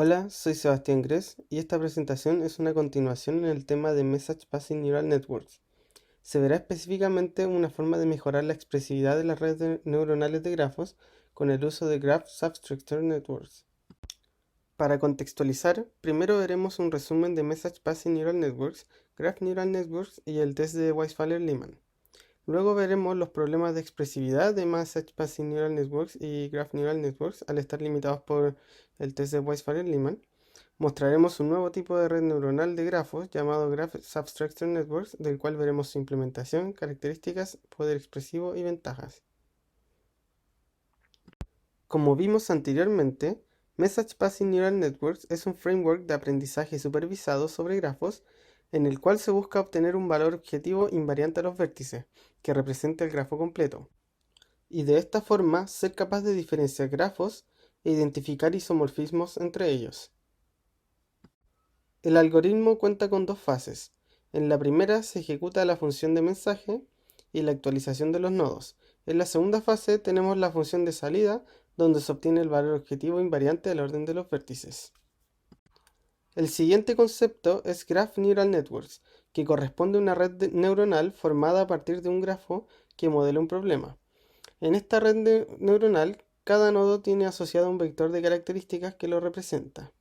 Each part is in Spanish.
Hola, soy Sebastián Gress y esta presentación es una continuación en el tema de Message Passing Neural Networks. Se verá específicamente una forma de mejorar la expresividad de las redes neuronales de grafos con el uso de Graph Substructure Networks. Para contextualizar, primero veremos un resumen de Message Passing Neural Networks, Graph Neural Networks y el test de Weisfeiler-Lehmann. Luego veremos los problemas de expresividad de Message Passing Neural Networks y Graph Neural Networks al estar limitados por el test de Weisfeiler-Lehmann. Mostraremos un nuevo tipo de red neuronal de grafos llamado Graph Substructure Networks, del cual veremos su implementación, características, poder expresivo y ventajas. Como vimos anteriormente, Message Passing Neural Networks es un framework de aprendizaje supervisado sobre grafos en el cual se busca obtener un valor objetivo invariante a los vértices, que represente el grafo completo, y de esta forma ser capaz de diferenciar grafos e identificar isomorfismos entre ellos. El algoritmo cuenta con dos fases. En la primera se ejecuta la función de mensaje y la actualización de los nodos. En la segunda fase tenemos la función de salida, donde se obtiene el valor objetivo invariante del orden de los vértices. El siguiente concepto es Graph Neural Networks, que corresponde a una red neuronal formada a partir de un grafo que modela un problema. En esta red neuronal, cada nodo tiene asociado un vector de características que lo representa.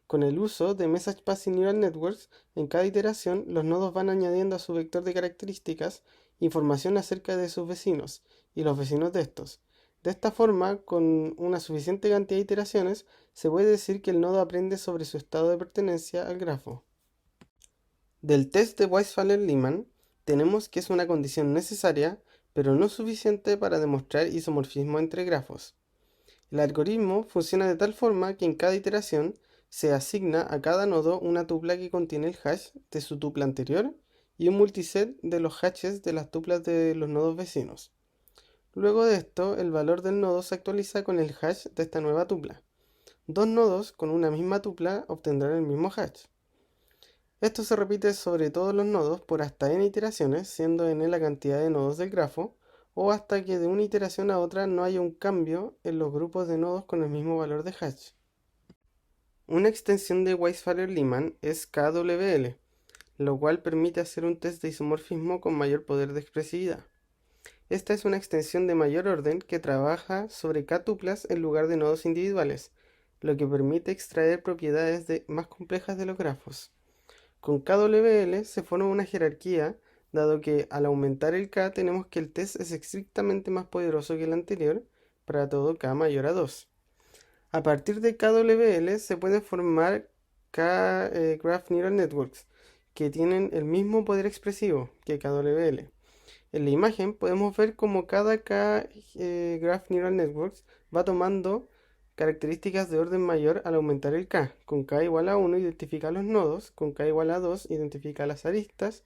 Con el uso de Message Passing Neural Networks, en cada iteración los nodos van añadiendo a su vector de características información acerca de sus vecinos y los vecinos de estos. De esta forma, con una suficiente cantidad de iteraciones, se puede decir que el nodo aprende sobre su estado de pertenencia al grafo. Del test de Weisfeiler-Lehmann, tenemos que es una condición necesaria, pero no suficiente para demostrar isomorfismo entre grafos. El algoritmo funciona de tal forma que en cada iteración se asigna a cada nodo una tupla que contiene el hash de su tupla anterior y un multiset de los hashes de las tuplas de los nodos vecinos. Luego de esto, el valor del nodo se actualiza con el hash de esta nueva tupla. Dos nodos con una misma tupla obtendrán el mismo hash. Esto se repite sobre todos los nodos por hasta n iteraciones, siendo n la cantidad de nodos del grafo, o hasta que de una iteración a otra no haya un cambio en los grupos de nodos con el mismo valor de hash. Una extensión de Weisfeiler-Lehmann es KWL, lo cual permite hacer un test de isomorfismo con mayor poder de expresividad. Esta es una extensión de mayor orden que trabaja sobre K tuplas en lugar de nodos individuales, lo que permite extraer propiedades más complejas de los grafos. Con KWL se forma una jerarquía, dado que al aumentar el K tenemos que el test es estrictamente más poderoso que el anterior para todo K mayor a 2. A partir de KWL se pueden formar Graph Neural Networks, que tienen el mismo poder expresivo que KWL. En la imagen podemos ver cómo cada Graph Neural Networks va tomando características de orden mayor al aumentar el K. Con K igual a 1 identifica los nodos, con K igual a 2 identifica las aristas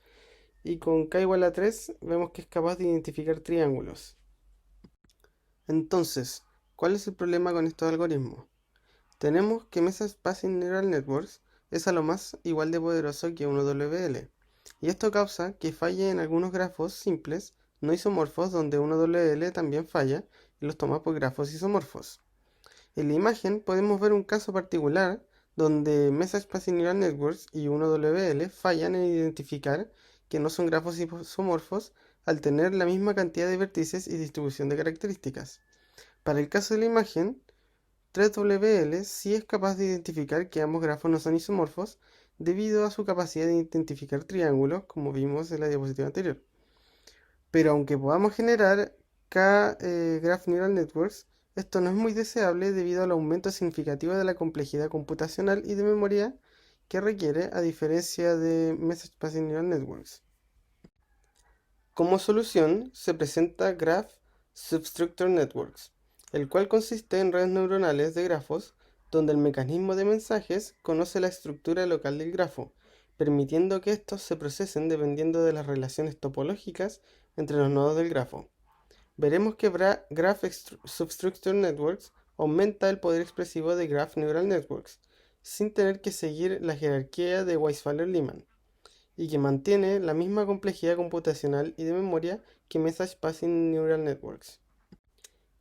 y con K igual a 3 vemos que es capaz de identificar triángulos. Entonces, ¿cuál es el problema con estos algoritmos? Tenemos que Message Passing Neural Networks es a lo más igual de poderoso que 1WL, y esto causa que falle en algunos grafos simples no isomorfos donde 1WL también falla y los toma por grafos isomorfos. En la imagen podemos ver un caso particular donde Message Passing Neural Networks y 1WL fallan en identificar que no son grafos isomorfos al tener la misma cantidad de vértices y distribución de características. Para el caso de la imagen, 3WL sí es capaz de identificar que ambos grafos no son isomorfos debido a su capacidad de identificar triángulos, como vimos en la diapositiva anterior. Pero aunque podamos generar Graph Neural Networks, esto no es muy deseable debido al aumento significativo de la complejidad computacional y de memoria que requiere, a diferencia de Message Passing Neural Networks. Como solución se presenta Graph Substructure Networks, el cual consiste en redes neuronales de grafos donde el mecanismo de mensajes conoce la estructura local del grafo, permitiendo que estos se procesen dependiendo de las relaciones topológicas entre los nodos del grafo. Veremos que Graph Substructure Networks aumenta el poder expresivo de Graph Neural Networks, sin tener que seguir la jerarquía de Weisfeiler-Lehmann, y que mantiene la misma complejidad computacional y de memoria que Message Passing Neural Networks.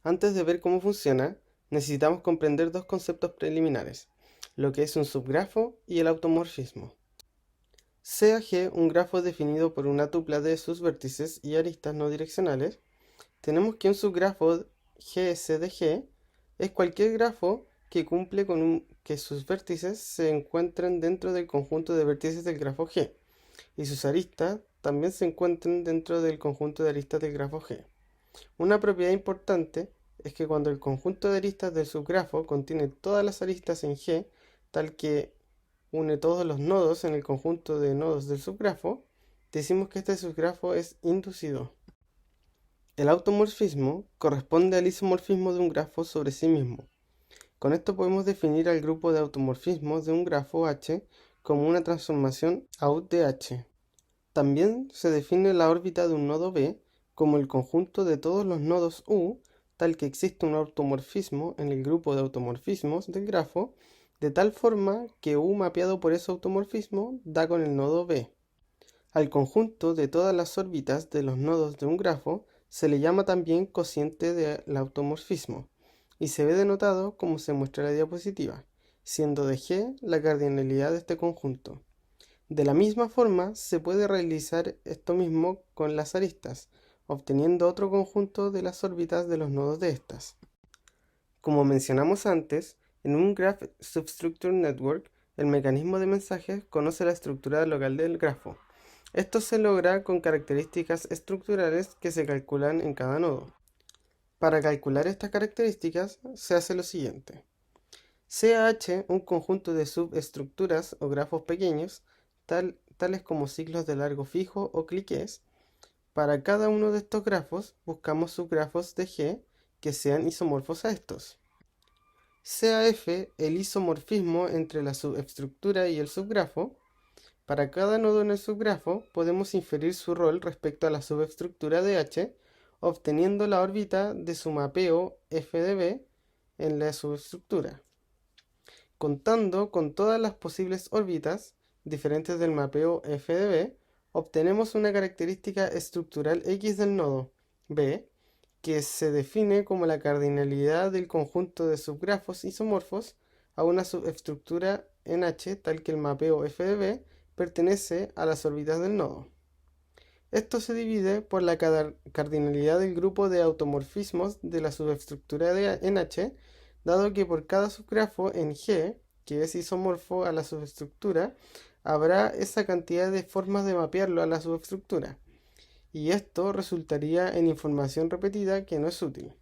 Antes de ver cómo funciona, necesitamos comprender dos conceptos preliminares. lo que es un subgrafo y el automorfismo. Sea G un grafo definido por una tupla de sus vértices y aristas no direccionales, tenemos que un subgrafo GS de G es cualquier grafo que cumple con que sus vértices se encuentren dentro del conjunto de vértices del grafo G y sus aristas también se encuentren dentro del conjunto de aristas del grafo G. Una propiedad importante es que cuando el conjunto de aristas del subgrafo contiene todas las aristas en G, tal que une todos los nodos en el conjunto de nodos del subgrafo, decimos que este subgrafo es inducido. El automorfismo corresponde al isomorfismo de un grafo sobre sí mismo. Con esto podemos definir al grupo de automorfismos de un grafo H como una transformación aut de H. También se define la órbita de un nodo B como el conjunto de todos los nodos U, tal que existe un automorfismo en el grupo de automorfismos del grafo, de tal forma que U mapeado por ese automorfismo da con el nodo B. Al conjunto de todas las órbitas de los nodos de un grafo se le llama también cociente del automorfismo, y se ve denotado como se muestra en la diapositiva, siendo de G la cardinalidad de este conjunto. De la misma forma, se puede realizar esto mismo con las aristas, obteniendo otro conjunto de las órbitas de los nodos de estas. Como mencionamos antes, en un Graph Substructure Network, el mecanismo de mensajes conoce la estructura local del grafo. Esto se logra con características estructurales que se calculan en cada nodo. Para calcular estas características se hace lo siguiente. Sea H un conjunto de subestructuras o grafos pequeños, tales como ciclos de largo fijo o cliqués. Para cada uno de estos grafos buscamos subgrafos de G que sean isomorfos a estos. Sea F el isomorfismo entre la subestructura y el subgrafo. Para cada nodo en el subgrafo podemos inferir su rol respecto a la subestructura de H, obteniendo la órbita de su mapeo F de B en la subestructura. Contando con todas las posibles órbitas diferentes del mapeo F de B, obtenemos una característica estructural X del nodo B, que se define como la cardinalidad del conjunto de subgrafos isomorfos a una subestructura en H tal que el mapeo F de B pertenece a las órbitas del nodo. Esto se divide por la cardinalidad del grupo de automorfismos de la subestructura en H, dado que por cada subgrafo en G, que es isomorfo a la subestructura, habrá esa cantidad de formas de mapearlo a la subestructura, y esto resultaría en información repetida que no es útil.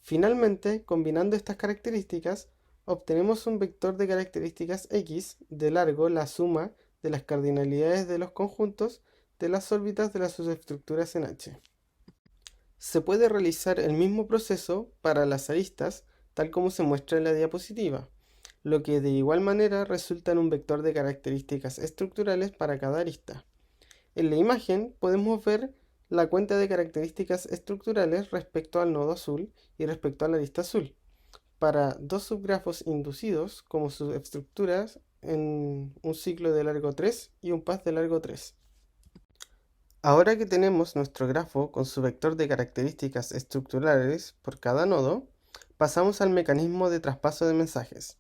Finalmente, combinando estas características, obtenemos un vector de características X de largo la suma de las cardinalidades de los conjuntos de las órbitas de las subestructuras en H. Se puede realizar el mismo proceso para las aristas, tal como se muestra en la diapositiva, lo que de igual manera resulta en un vector de características estructurales para cada arista. En la imagen podemos ver la cuenta de características estructurales respecto al nodo azul y respecto a la arista azul, para dos subgrafos inducidos como subestructuras en un ciclo de largo 3 y un path de largo 3. Ahora que tenemos nuestro grafo con su vector de características estructurales por cada nodo, pasamos al mecanismo de traspaso de mensajes.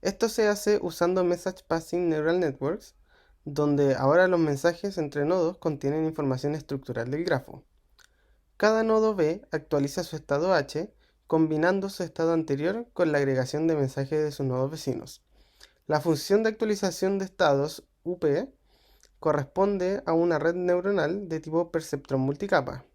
Esto se hace usando Message Passing Neural Networks, donde ahora los mensajes entre nodos contienen información estructural del grafo. Cada nodo B actualiza su estado H, combinando su estado anterior con la agregación de mensajes de sus nodos vecinos. La función de actualización de estados, UP, corresponde a una red neuronal de tipo perceptrón multicapa.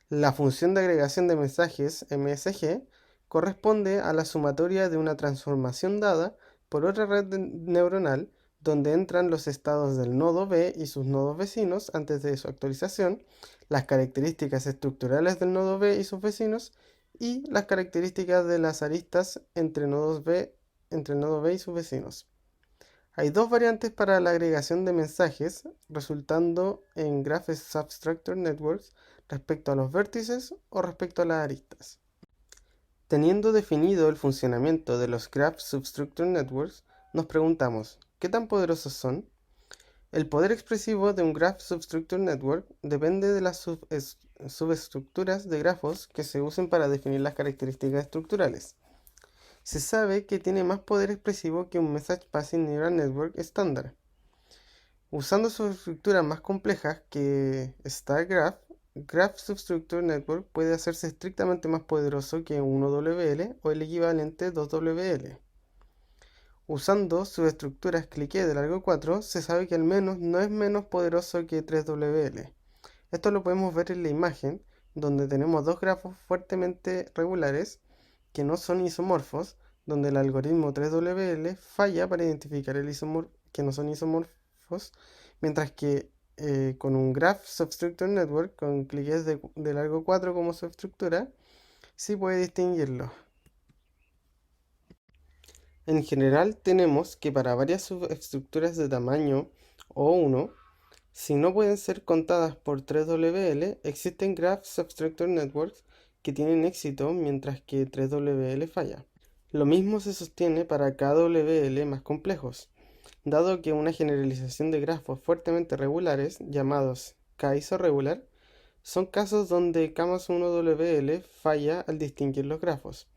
La función de agregación de mensajes, MSG, corresponde a la sumatoria de una transformación dada por otra red neuronal donde entran los estados del nodo B y sus nodos vecinos antes de su actualización, las características estructurales del nodo B y sus vecinos, y las características de las aristas entre el nodo B y sus vecinos. Hay dos variantes para la agregación de mensajes, resultando en Graph Substructure Networks respecto a los vértices o respecto a las aristas. Teniendo definido el funcionamiento de los Graph Substructure Networks, nos preguntamos, ¿qué tan poderosos son? El poder expresivo de un Graph Substructure Network depende de las subestructuras de grafos que se usen para definir las características estructurales. Se sabe que tiene más poder expresivo que un Message Passing Neural Network estándar. Usando subestructuras más complejas que StarGraph, Graph Substructure Network puede hacerse estrictamente más poderoso que 1WL o el equivalente 2WL. Usando subestructuras clique de largo 4, se sabe que al menos no es menos poderoso que 3WL. Esto lo podemos ver en la imagen, donde tenemos dos grafos fuertemente regulares que no son isomorfos, donde el algoritmo 3WL falla para identificar que no son isomorfos, mientras que con un Graph Substructure Network, con cliques de largo 4 como subestructura, sí puede distinguirlo. En general tenemos que para varias subestructuras de tamaño O1, si no pueden ser contadas por 3WL, existen Graph Substructure Networks que tienen éxito mientras que 3WL falla. Lo mismo se sostiene para KWL más complejos, dado que una generalización de grafos fuertemente regulares, llamados K-isorregular, son casos donde K+1WL falla al distinguir los grafos.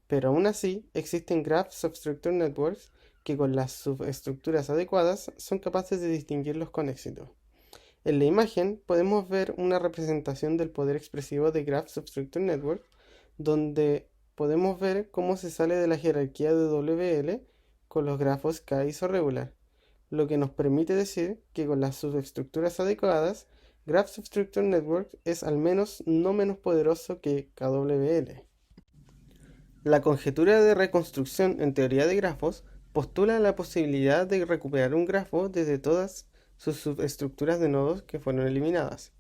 Pero aún así, existen Graph Substructure Networks que con las subestructuras adecuadas son capaces de distinguirlos con éxito. En la imagen podemos ver una representación del poder expresivo de Graph Substructure Network, donde podemos ver cómo se sale de la jerarquía de WL con los grafos K isorregular, lo que nos permite decir que con las subestructuras adecuadas, Graph Substructure Network es al menos no menos poderoso que KWL. La conjetura de reconstrucción en teoría de grafos postula la posibilidad de recuperar un grafo desde todas sus subestructuras de nodos que fueron eliminadas.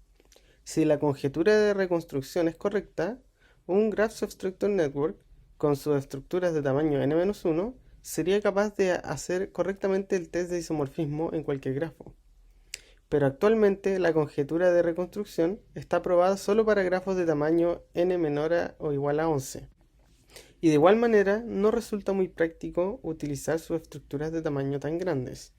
Si la conjetura de reconstrucción es correcta, un Graph Substructure Network con subestructuras de tamaño n-1 sería capaz de hacer correctamente el test de isomorfismo en cualquier grafo. Pero actualmente la conjetura de reconstrucción está aprobada solo para grafos de tamaño n menor o igual a 11. Y de igual manera, no resulta muy práctico utilizar subestructuras de tamaño tan grandes.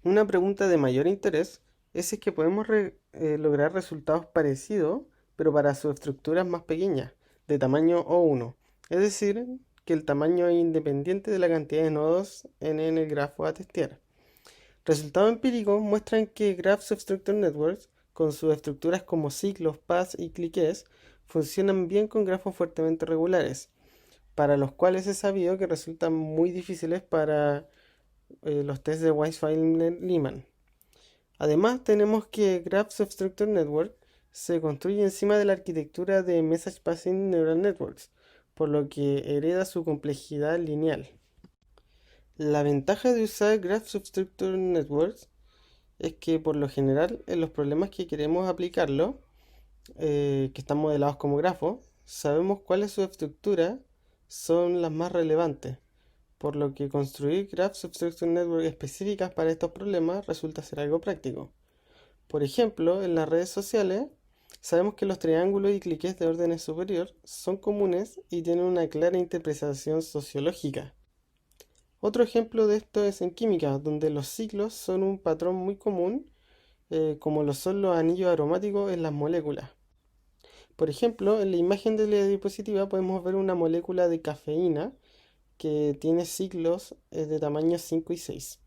Una pregunta de mayor interés es si es que podemos lograr resultados parecidos, pero para subestructuras más pequeñas, de tamaño O1, es decir, que el tamaño es independiente de la cantidad de nodos n en el grafo a testear. Resultados empíricos muestran que Graph Substructure Networks, con subestructuras como ciclos, paths y cliques, funcionan bien con grafos fuertemente regulares, para los cuales es sabido que resultan muy difíciles para los tests de Wise-Feilner-Lehmann. Además, tenemos que Graph Substructure Network se construye encima de la arquitectura de Message Passing Neural Networks, por lo que hereda su complejidad lineal. La ventaja de usar Graph Substructure Networks es que por lo general en los problemas que queremos aplicarlo, que están modelados como grafos, sabemos cuáles subestructuras son las más relevantes, por lo que construir Graph Substructure Network específicas para estos problemas resulta ser algo práctico. Por ejemplo, en las redes sociales, sabemos que los triángulos y cliques de orden superior son comunes y tienen una clara interpretación sociológica. Otro ejemplo de esto es en química, donde los ciclos son un patrón muy común, como lo son los anillos aromáticos en las moléculas. Por ejemplo, en la imagen de la diapositiva podemos ver una molécula de cafeína que tiene ciclos de tamaño 5 y 6.